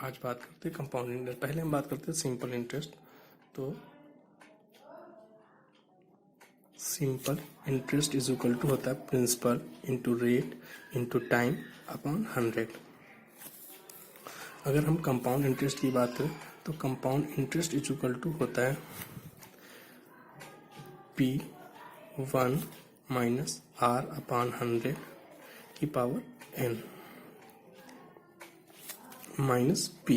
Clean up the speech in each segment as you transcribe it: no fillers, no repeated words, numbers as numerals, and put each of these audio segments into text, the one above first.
आज बात करते हैं कंपाउंड इंटरेस्ट। पहले हम बात करते हैं सिंपल इंटरेस्ट। तो simple interest is equal to होता है principal into rate into time upon 100। अगर हम कंपाउंड इंटरेस्ट की बात करें तो compound interest is equal to होता है P1 माइनस R अपॉन 100 की पावर n माइनस P।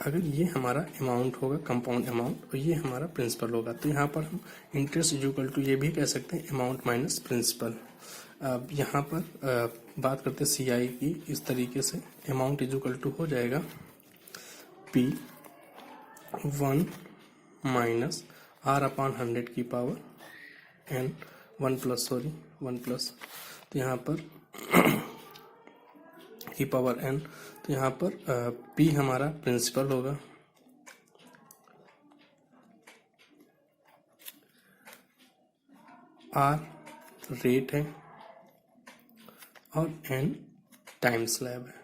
अगर ये हमारा अमाउंट होगा कंपाउंड अमाउंट और ये हमारा प्रिंसिपल होगा, तो यहाँ पर हम इंटरेस्ट इज इक्वल टू ये भी कह सकते हैं अमाउंट माइनस प्रिंसिपल। अब यहाँ पर बात करते हैं CI की। इस तरीके से अमाउंट इज इक्वल टू हो जाएगा P1 माइनस R अपॉन 100 की पावर n 1 प्लस, तो यहाँ पर की पावर n, तो यहाँ पर P हमारा प्रिंसिपल होगा, R रेट है और n टाइम स्लैब है।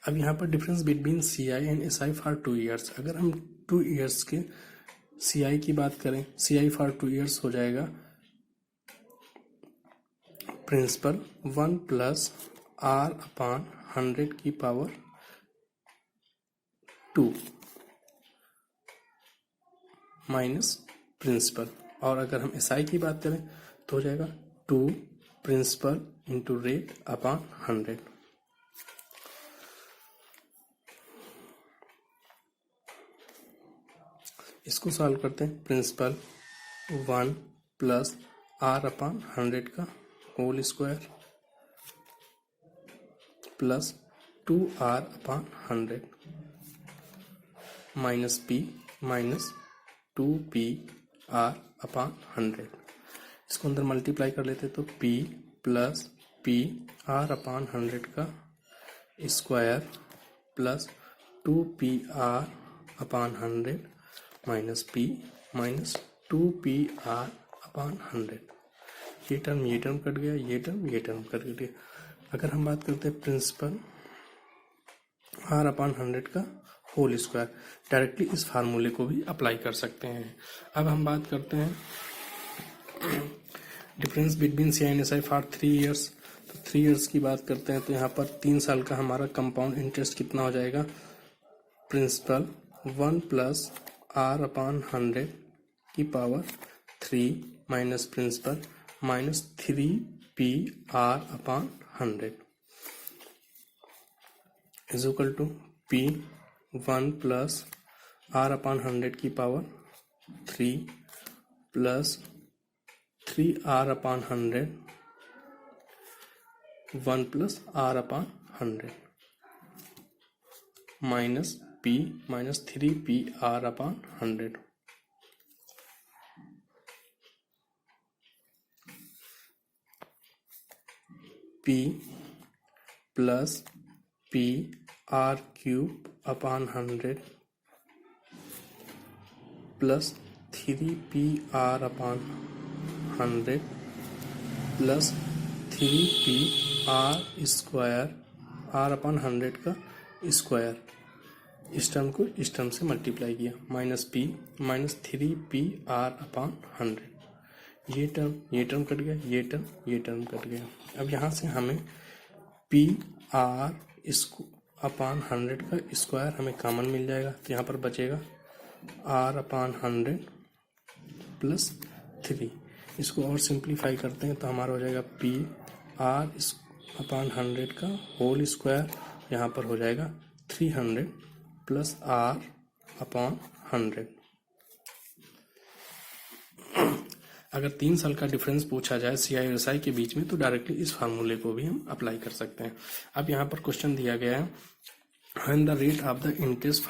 अब यहाँ पर difference between CI and SI for 2 years. अगर हम 2 ईयर्स के CI की बात करें, CI फॉर 2 ईयर्स हो जाएगा प्रिंसिपल 1 प्लस R अपॉन 100 की पावर 2 माइनस प्रिंसिपल। और अगर हम SI की बात करें तो हो जाएगा 2 प्रिंसिपल इंटू रेट अपॉन 100। इसको सॉल्व करते हैं। प्रिंसिपल 1 प्लस R अपॉन 100 का whole square plus 2R upon 100 minus P minus 2PR upon 100। इसको अंदर मल्टीप्लाई कर लेते तो P प्लस PR अपॉन 100 का square plus 2PR upon 100 minus P minus 2PR upon 100। ये टर्म कट गया, ये टर्म कट गया। अगर हम बात करते हैं प्रिंसिपल R अपॉन 100 का होल स्क्वायर, डायरेक्टली इस फार्मूले को भी अप्लाई कर सकते हैं। अब हम बात करते हैं difference between CI and SI for 3 years. तो 3 ईयर्स की बात करते हैं तो यहाँ पर 3 साल का हमारा कंपाउंड इंटरेस्ट कितना हो जाएगा? प्रिंसिपल 1 प्लस R अपॉन 100 की power 3 minus principal minus 3PR upon 100 is equal to P1 plus R upon 100 की power 3 plus 3R upon 100 1 plus R upon 100 minus P minus 3PR upon 100। P plus PR cube upon 100 plus 3PR upon 100 plus 3PR square R upon 100 का square. इस term को इस term से multiply किया, minus P minus 3PR upon 100। ये term cut गया, ये term cut गया। अब यहाँ से हमें PR अपॉन 100 का स्क्वायर हमें कॉमन मिल जाएगा, तो यहाँ पर बचेगा R अपॉन 100 प्लस 3। इसको और सिंप्लीफाई करते हैं तो हमारा हो जाएगा PR अपॉन 100 का होल स्क्वायर, यहाँ पर हो जाएगा 300 प्लस R अपॉन 100। अगर 3 साल का डिफरेंस पूछा जाए CI और SI के बीच में तो डायरेक्टली इस फार्मूले को भी हम अप्लाई कर सकते हैं। अब यहाँ पर क्वेश्चन दिया गया है, when the rate of the interest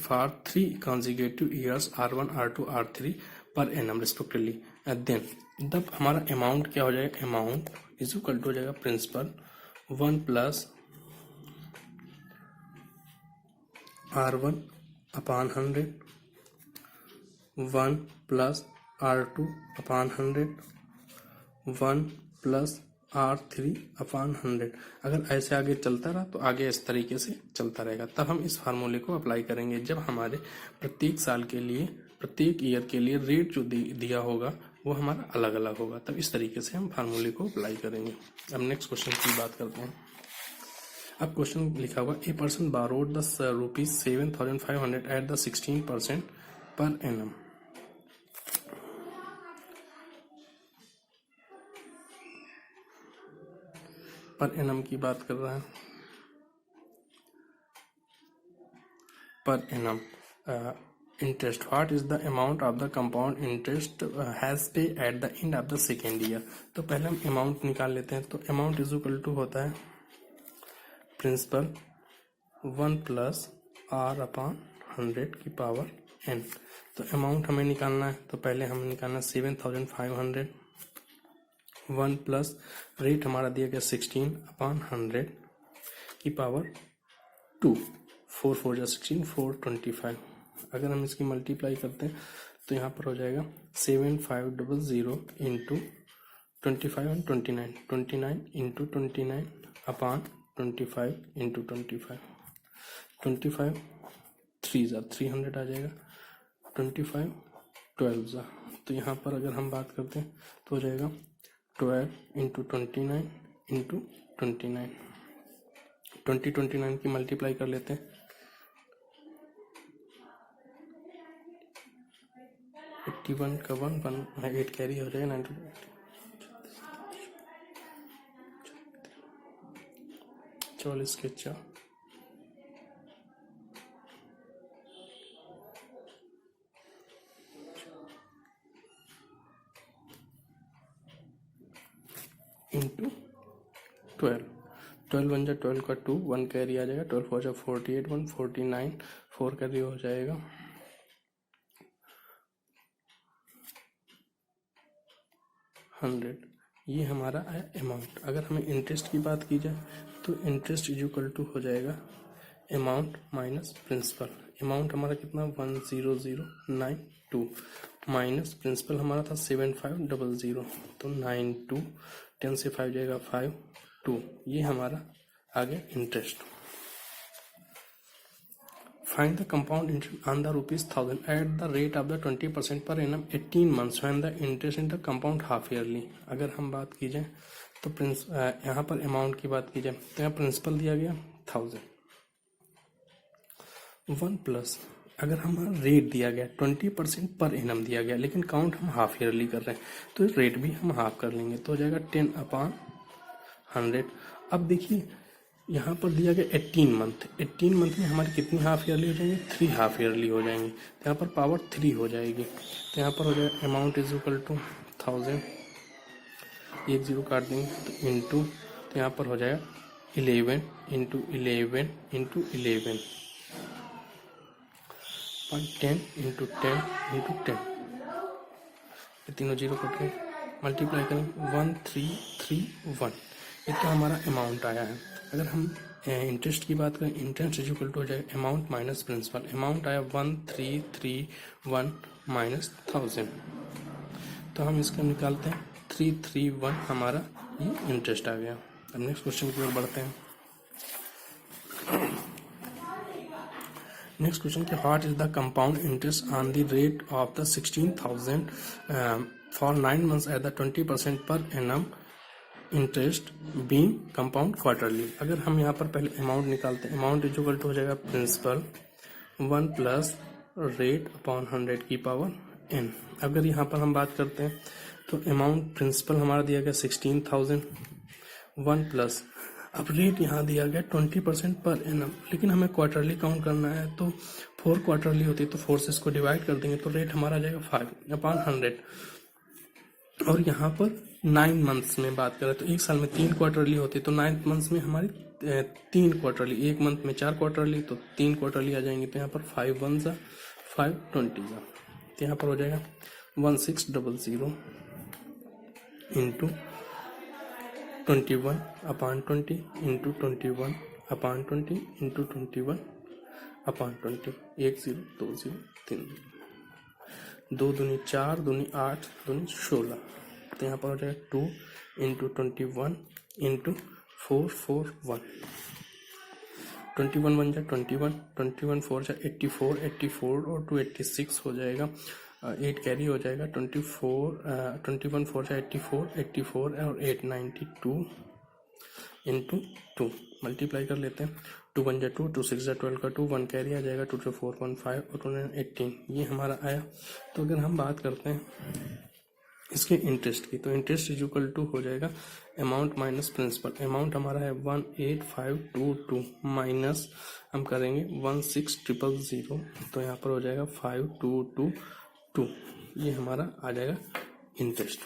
for 3 consecutive years R1, R2, R3 per annum respectively, then तब हमारा अमाउंट क्या हो जाएगा? अमाउंट इज इक्वल टू हो जाएगा principal 1 plus R1 upon 100 1 plus R2 upon 100 1 plus R3/100। अगर ऐसे आगे चलता रहा तो आगे इस तरीके से चलता रहेगा। तब हम इस फार्मूले को अप्लाई करेंगे जब हमारे प्रत्येक साल के लिए, प्रत्येक ईयर के लिए रेट जो दिया होगा वो हमारा अलग अलग होगा। तब इस तरीके से हम फार्मूले को अप्लाई करेंगे। अब नेक्स्ट क्वेश्चन की बात करते हैं। अब क्वेश्चन लिखा हुआ a person borrowed the ₹7,500 at the 16% per annum. Per annum की बात कर रहा है। Per annum interest, what is the amount of the compound interest has pay at the end of the second year. तो पहले हम अमाउंट निकाल लेते हैं। तो अमाउंट इज इक्वल टू होता है प्रिंसिपल 1 प्लस R/100 की पावर n। तो अमाउंट हमें निकालना है। तो पहले हमें निकालना 7,500, 1 प्लस रेट हमारा दिया गया 16/100 की पावर 2, 4 4 जा 16, 425। अगर हम इसकी मल्टीप्लाई करते हैं तो यहाँ पर हो जाएगा 7500 इंटू 25 और 29, 29 इंटू 29 अपॉन 25 इंटू 25, 25 3 जा 300 आ जाएगा, 25 12 जा। तो यहाँ पर अगर हम बात करते हैं तो हो जाएगा 12 इंटू 29 इंटू 29, 29 की मल्टीप्लाई कर लेते हैं। 81 का 8 कैरी हो जाएगा 90, 44 के 4, इंटू 12, 12 1 जा 12 का 2, 1 कैरी आ जाएगा, 12 4 जा 48, 1 49, 4 कैरी हो जाएगा 100। ये हमारा है अमाउंट। अगर हमें इंटरेस्ट की बात की जाए तो इंटरेस्ट इज इक्वल टू हो जाएगा अमाउंट माइनस प्रिंसिपल। अमाउंट हमारा कितना 100,092 माइनस प्रिंसिपल हमारा था 7500, तो 92, 10 से 5 जाएगा 5 2। ये हमारा आ गया interest. Find the compound interest on the ₹1,000 at the rate of the 20% per annum 18 months when the interest in the compound half yearly। अगर हम बात की जाए तो यहाँ पर अमाउंट की बात की जाए तो यहाँ प्रिंसिपल दिया गया 1000, 1 प्लस अगर हमारा रेट दिया गया 20% पर एनम दिया गया, लेकिन काउंट हम हाफ ईयरली कर रहे हैं तो रेट भी हम हाफ कर लेंगे तो हो जाएगा 10/100। अब देखिए यहाँ पर दिया गया 18 मंथ, 18 मंथ में हमारी कितनी हाफ ईयरली हो जाएंगे, 3 हाफ ईयरली हो जाएंगे। तो यहाँ पर पावर 3 हो जाएगी। तो यहाँ पर हो जाएगा अमाउंट इज इक्वल टू 1000, 1 0 काट देंगे तो इंटू, तो यहाँ पर हो जाएगा 11 इंटू 11 इंटू 11 और 10 इंटू 10 इंटू 10। ये तीनों जीरो कट गए, मल्टीप्लाई करें 1331। ये तो हमारा अमाउंट आया है। अगर हम इंटरेस्ट की बात करें, इंटरेस्ट इज इक्वल टू हो जाएगा अमाउंट माइनस प्रिंसिपल। अमाउंट आया 1331 माइनस 1000, तो हम इसको निकालते हैं 331 हमारा ये इंटरेस्ट आ गया। अब नेक्स्ट क्वेश्चन की ओर बढ़ते हैं। नेक्स्ट क्वेश्चन के what is the compound interest on the rate of the 16,000 for 9 months at the 20% पर annum interest being compound quarterly. अगर हम यहाँ पर पहले अमाउंट निकालते हैं, अमाउंट इज इक्वल टू हो जाएगा प्रिंसिपल 1 प्लस रेट अपॉन 100 की पावर n। अगर यहाँ पर हम बात करते हैं तो अमाउंट प्रिंसिपल हमारा दिया गया 16,000, 1 प्लस अब रेट यहाँ दिया गया 20% पर एनम, लेकिन हमें क्वार्टरली काउंट करना है तो 4 क्वार्टरली होती है तो 4 से इसको डिवाइड कर देंगे तो रेट हमारा आ जाएगा 5/100। और यहाँ पर 9 मंथ्स में बात करें तो एक साल में 3 क्वार्टरली होती है तो 9 मंथ्स में हमारी 3 क्वार्टरली, एक मंथ में 4 क्वार्टरली तो 3 क्वार्टरली आ जाएंगे। तो यहाँ पर 5 1 जा 5 20 जा, तो यहाँ पर हो जाएगा 1600 इंटू 21/20 इंटू 21/20 इंटू 21/20, 1 0 2 0 3 2 दूनी 4 दूनी 8 दूनी 16, तो यहाँ पर हो जाएगा 2 इंटू 21 इंटू 441, 21 1 जा 21, 21 4 जा 84, 84 और 2 86 हो जाएगा, 8 कैरी हो जाएगा, 21 4 जा 84, 84 और 8 92 इंटू 2 मल्टीप्लाई कर लेते हैं। 2 1 जा 2, 2 6 जा 12 का 2, 1 कैरी आ जाएगा, 2 2 4 1 5 और 2 9 18, ये हमारा आया। तो अगर हम बात करते हैं इसके इंटरेस्ट की, तो इंटरेस्ट इज इक्वल टू हो जाएगा अमाउंट माइनस प्रिंसिपल। अमाउंट हमारा है 18522 माइनस हम करेंगे 16000, तो यहाँ पर हो जाएगा 5222, ये हमारा आ जाएगा इंटरेस्ट।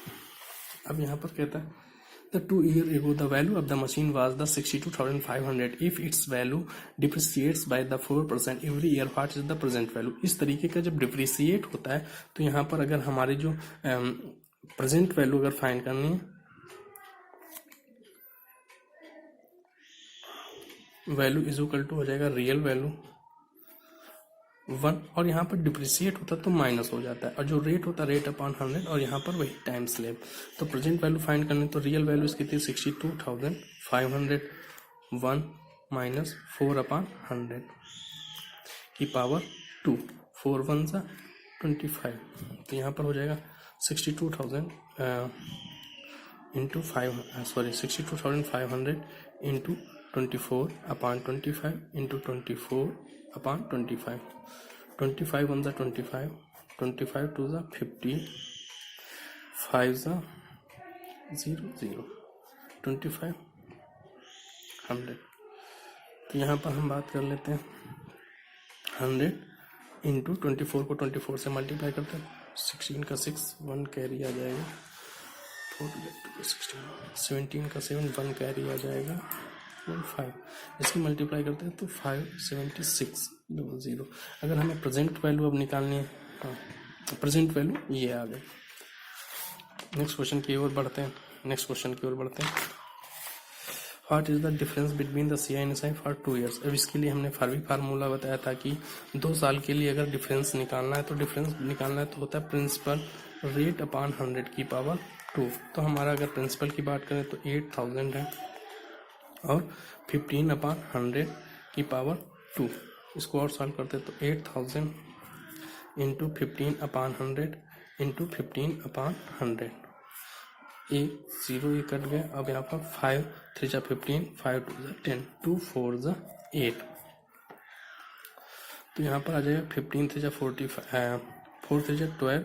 अब यहाँ पर कहता है The 2 years ago, the value of the machine was the 62,500. If its value depreciates by the 4% every year, what is the present value? इस तरीके का जब डिप्रिसिएट होता है तो यहाँ पर अगर हमारी जो प्रेजेंट वैल्यू अगर फाइंड करनी है, वैल्यू इज इक्वल टू हो जाएगा रियल वैल्यू 1, और यहाँ पर डिप्रिसिएट होता है तो माइनस हो जाता है, और जो रेट होता है रेट अपॉन 100, और यहाँ पर वही टाइम स्लैब। तो प्रेजेंट वैल्यू फाइंड करनी तो रियल वैल्यू इसकी थी 62,500, 1 माइनस 4 अपॉन 100 की पावर 2, 4 1 जा 25, तो यहाँ पर हो जाएगा 62,000 into 62,500 into 24 upon 25 into 24 upon 25, 25 1 जा 25, 25 2 जा 50, 5 जा 0 0, 25 100। तो यहाँ पर हम बात कर लेते हैं 100 इंटू 24 को 24 से मल्टीप्लाई करते हैं, 16 का 6 1 कैरी आ जाएगा, 17 का 7 1 कैरी आ जाएगा, 5 इसकी मल्टीप्लाई करते हैं तो 57600। अगर हमें प्रेजेंट वैल्यू अब निकालनी है, हाँ प्रेजेंट वैल्यू ये आ गई। नेक्स्ट क्वेश्चन की ओर बढ़ते हैं। What is the difference between the C I and S I for 2 years। अब इसके लिए हमने फार्मूला बताया था कि 2 साल के लिए अगर डिफरेंस निकालना है तो होता है प्रिंसिपल रेट अपॉन 100 की पावर 2। तो हमारा अगर प्रिंसिपल की बात करें तो 8000 है और 15 अपॉन 100 की पावर 2। इसको और सॉल्व करते तो 8000 इंटू 15 अपॉन 100 इंटू 15 अपॉन 100, 1 0 ये कट गया। अब यहाँ पर 5 3 जा 15, 5 2 जा 10, 2 4 जा 8, तो यहाँ पर आ जाएगा 15 3 जा 45, 4 3 जा 12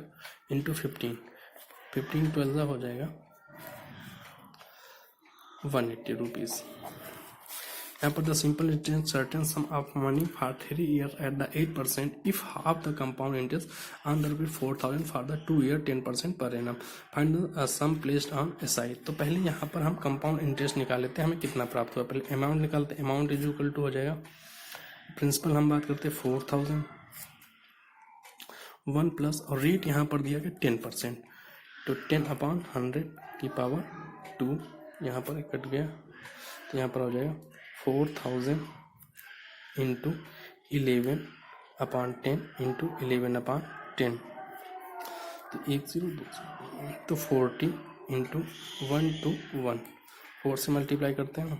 इंटू 15, 15 12 जा हो जाएगा 180 रुपीज़। यहाँ पर the simple interest certain sum of money for 3 years at the 8%, if half the compound interest on the rupees 4000 for the 2 year 10% per annum, find the sum placed on SI. तो पहले यहाँ पर हम compound interest निकाल लेते हैं, हमें कितना प्राप्त हुआ। पहले अमाउंट निकालते हैं, अमाउंट इज इक्वल टू हो जाएगा प्रिंसिपल हम बात करते हैं 4000, 1 प्लस और रेट यहाँ पर दिया गया 10%, तो 10 अपॉन 100 की पावर 2, यहाँ पर कट गया तो यहाँ पर हो जाएगा 4000 इंटू 11 अपॉन 10 इंटू 11 अपॉन 10, तो 1020, तो 40 इंटू 121, 4 से मल्टीप्लाई करते हैं ना,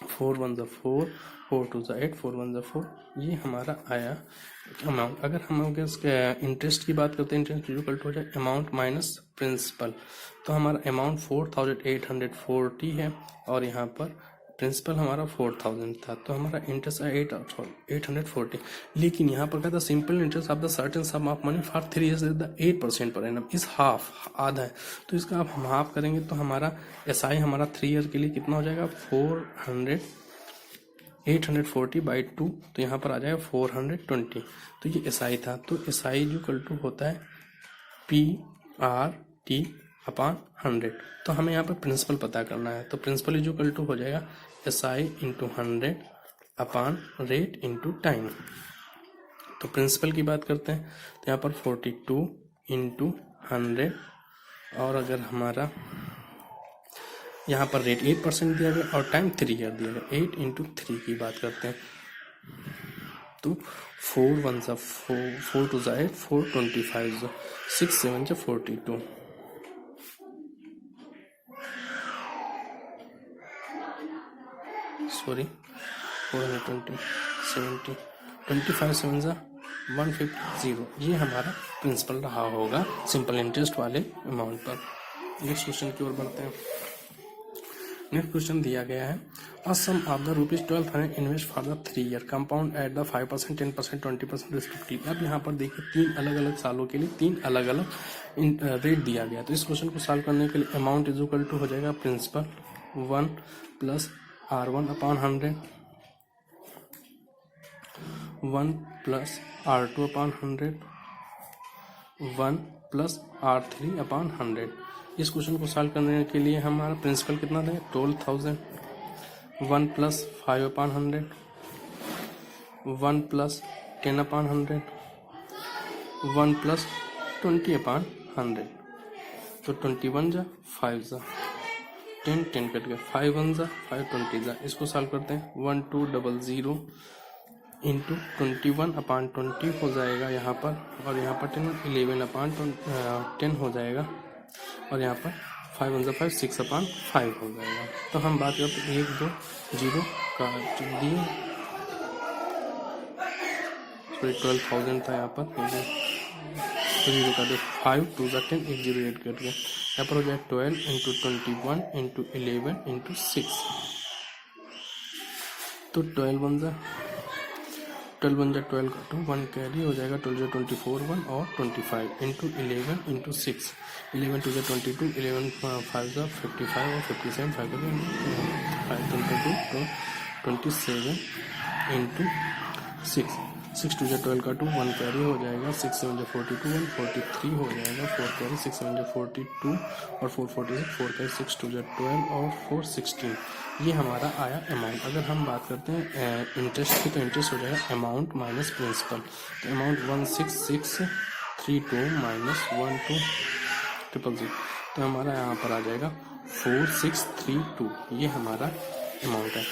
4 1 जा 4, 4 2 जा 8, 4 1 जा 4, ये हमारा आया अमाउंट। अगर हम इसके इंटरेस्ट की बात करते हैं, इंटरेस्ट इक्वल टू हो जाए अमाउंट माइनस प्रिंसिपल, तो हमारा अमाउंट 4840 है और यहाँ पर प्रिंसिपल हमारा 4000 था, तो हमारा इंटरेस्ट आया 840। लेकिन यहाँ पर कहता है simple interest of the certain sum of money for 3 years the 8% per annum, इस हाफ आधा है, तो इसका आप हम हाफ करेंगे तो हमारा एसआई हमारा 3 year के लिए कितना हो जाएगा 840 बाई 2, तो यहाँ पर आ जाएगा 420। तो ये एसआई था, तो एसआई जो इक्वल टू होता है PRT अपॉन 100। तो हमें यहाँ पर प्रिंसिपल पता करना है, तो प्रिंसिपल इज इक्वल टू हो जाएगा SI into 100 upon rate into time. तो प्रिंसिपल की बात करते हैं तो यहाँ पर 42 इंटू 100, और अगर हमारा यहाँ पर रेट 8% दिया गया और टाइम 3 year दिया गया, 8 इंटू 3 की बात करते हैं तो 4 1 जा 4 2 जा 8, 4 25 जा 6 7 जा 42, सॉरी 420 70 25 7 ज़ा 150। ये हमारा प्रिंसिपल रहा होगा सिंपल इंटरेस्ट वाले अमाउंट पर। नेक्स्ट क्वेश्चन की ओर बढ़ते हैं। नेक्स्ट क्वेश्चन दिया गया है a sum of the ₹1200 invest for the 3 year compound at the 5%, 10%, 20% respective. अब यहाँ पर देखिए 3 अलग अलग सालों के लिए 3 अलग अलग रेट दिया गया। तो इस क्वेश्चन को सॉल्व करने के लिए अमाउंट इज इक्वल टू हो जाएगा principal 1 plus R1 upon 100, 1 plus R2 upon 100, 1 plus R3 upon 100। इस क्वेश्चन को सॉल्व करने के लिए हमारा प्रिंसिपल कितना था 12,000, 1 plus 5 upon 100, 1 plus 10 upon 100, 1 plus 20 upon 100। तो 21 जा 5 जा 10 10 कट गया 5 1 जा 5 20 जा। इसको सॉल्व करते हैं 1200 इंटू 21 अपॉन 20 हो जाएगा यहाँ पर, और यहाँ पर 11 अपॉन 10 हो जाएगा, और यहाँ पर 5 1 5 6 अपॉन 5 हो जाएगा। तो हम बात करते 1 2 0 का दिए, सॉरी 12,000 था यहाँ पर, 0 का दे 5 2 जा 10 1 0 8 कट गया। यहाँ पर हो जाए 12 इंटू 21 इंटू 11 इंटू 6। तो 12 1 जा 12 का 2 1 कैरी हो जाएगा, 12 24 1 और 25 इंटू 11 इंटू 6, 11 2 22, 11 5 55 और 57 5 22 तो 27 इंटू 6, 6 2 12 का 2 1 कैरी हो जाएगा, 6 7 42 1 43 हो जाएगा, 4 कैरी 6 7 42 और 4 46 4 कैरी 6 2 12 और 4 16। ये हमारा आया अमाउंट। अगर हम बात करते हैं इंटरेस्ट की, तो इंटरेस्ट हो जाएगा अमाउंट माइनस प्रिंसिपल। तो अमाउंट 16632 माइनस 12000, तो हमारा यहाँ पर आ जाएगा 4632। ये हमारा अमाउंट है।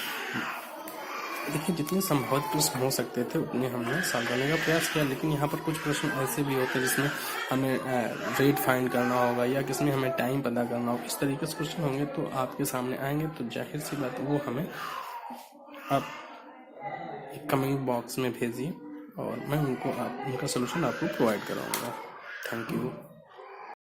देखिए जितने संभव प्रश्न हो सकते थे उतने हमने सॉल्व करने का प्रयास किया, लेकिन यहाँ पर कुछ प्रश्न ऐसे भी होते हैं जिसमें हमें रेट फाइंड करना होगा या किसमें हमें टाइम पता करना होगा। इस तरीके से क्वेश्चन होंगे तो आपके सामने आएंगे, तो जाहिर सी बात वो हमें आप कमेंट बॉक्स में भेजिए और मैं उनका सोल्यूशन आपको प्रोवाइड कराऊंगा। Thank you.